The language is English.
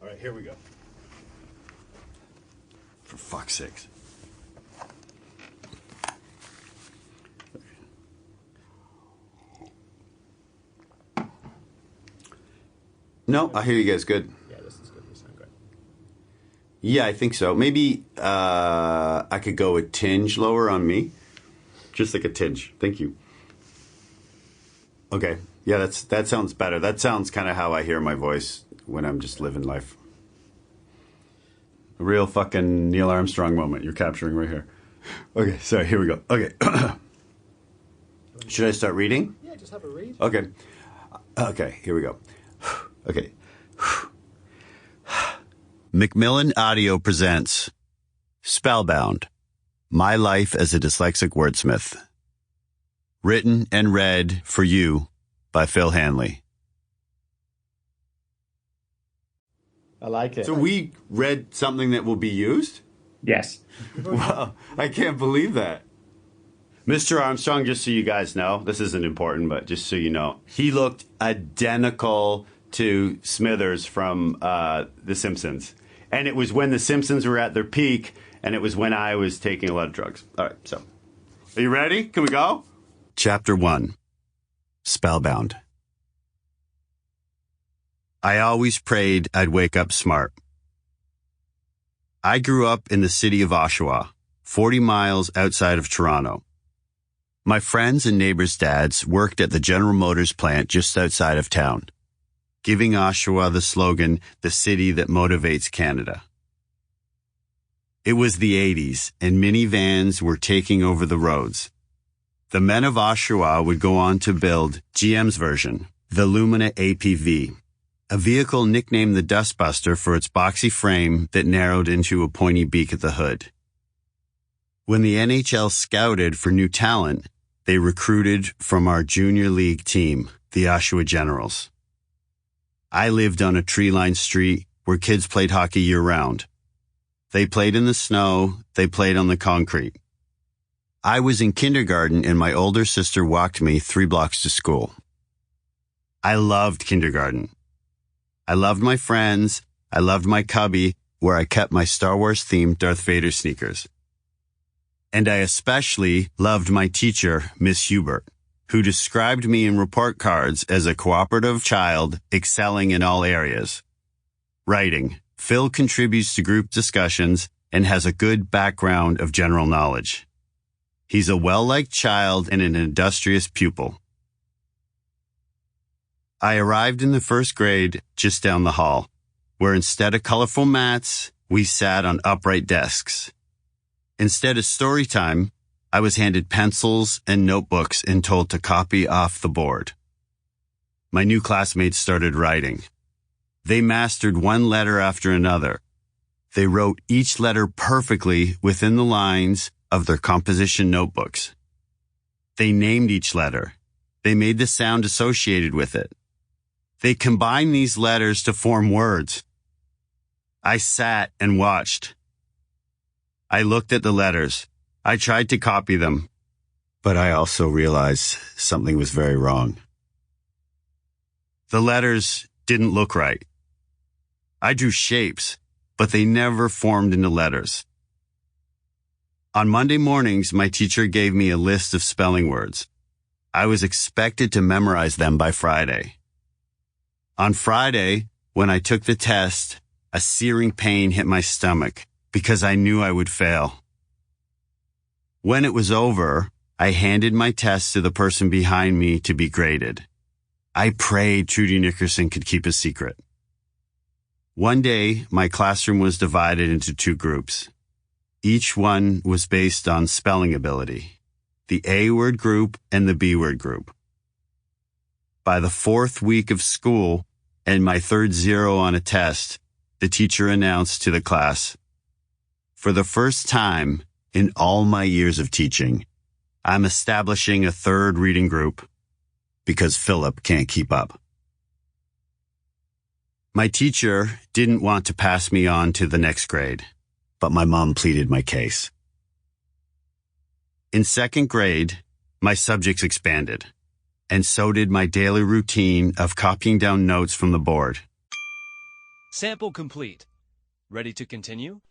All right, here we go. For fuck's sakes. No, I hear you guys good. Yeah, this is good. You sound great. Yeah, I think so. Maybe I could go a tinge lower on me. Just like a tinge. Thank you. Okay. Yeah, that sounds better. That sounds kind of how I hear my voice when I'm just living life. A real fucking Neil Armstrong moment you're capturing right here. Okay, sorry, here we go. Okay. Should I start reading? Yeah, just have a read. Okay. Okay, here we go. Okay. Macmillan Audio presents Spellbound, My Life as a Dyslexic Wordsmith. Written and read for you by Phil Hanley. I like it. So we read something that will be used? Yes. Wow, I can't believe that. Mr. Armstrong, just so you guys know, this isn't important, but just so you know, he looked identical to Smithers from The Simpsons. And it was when The Simpsons were at their peak, and it was when I was taking a lot of drugs. All right, so, are you ready? Can we go? Chapter 1, Spellbound. I always prayed I'd wake up smart. I grew up in the city of Oshawa, 40 miles outside of Toronto. My friends and neighbors' dads worked at the General Motors plant just outside of town, giving Oshawa the slogan, "The city that motivates Canada." It was the 80s, and minivans were taking over the roads. The men of Oshawa would go on to build GM's version, the Lumina APV, a vehicle nicknamed the Dustbuster for its boxy frame that narrowed into a pointy beak at the hood. When the NHL scouted for new talent, they recruited from our junior league team, the Oshawa Generals. I lived on a tree-lined street where kids played hockey year-round. They played in the snow, they played on the concrete. I was in kindergarten and my older sister walked me 3 blocks to school. I loved kindergarten. I loved my friends, I loved my cubby, where I kept my Star Wars-themed Darth Vader sneakers. And I especially loved my teacher, Miss Hubert, who described me in report cards as a cooperative child excelling in all areas. Writing. Phil contributes to group discussions and has a good background of general knowledge. He's a well-liked child and an industrious pupil. I arrived in the first grade just down the hall, where instead of colorful mats, we sat on upright desks. Instead of story time, I was handed pencils and notebooks and told to copy off the board. My new classmates started writing. They mastered one letter after another. They wrote each letter perfectly within the lines of their composition notebooks. They named each letter. They made the sound associated with it. They combined these letters to form words. I sat and watched. I looked at the letters. I tried to copy them, but I also realized something was very wrong. The letters didn't look right. I drew shapes, but they never formed into letters. On Monday mornings, my teacher gave me a list of spelling words. I was expected to memorize them by Friday. On Friday, when I took the test, a searing pain hit my stomach because I knew I would fail. When it was over, I handed my test to the person behind me to be graded. I prayed Trudy Nickerson could keep a secret. One day, my classroom was divided into 2 groups. Each one was based on spelling ability, the A word group and the B word group. By the 4th week of school and my 3rd 0 on a test, the teacher announced to the class, "For the first time in all my years of teaching, I'm establishing a 3rd reading group because Philip can't keep up." My teacher didn't want to pass me on to the next grade, but my mom pleaded my case. In 2nd grade, my subjects expanded, and so did my daily routine of copying down notes from the board. Sample complete. Ready to continue?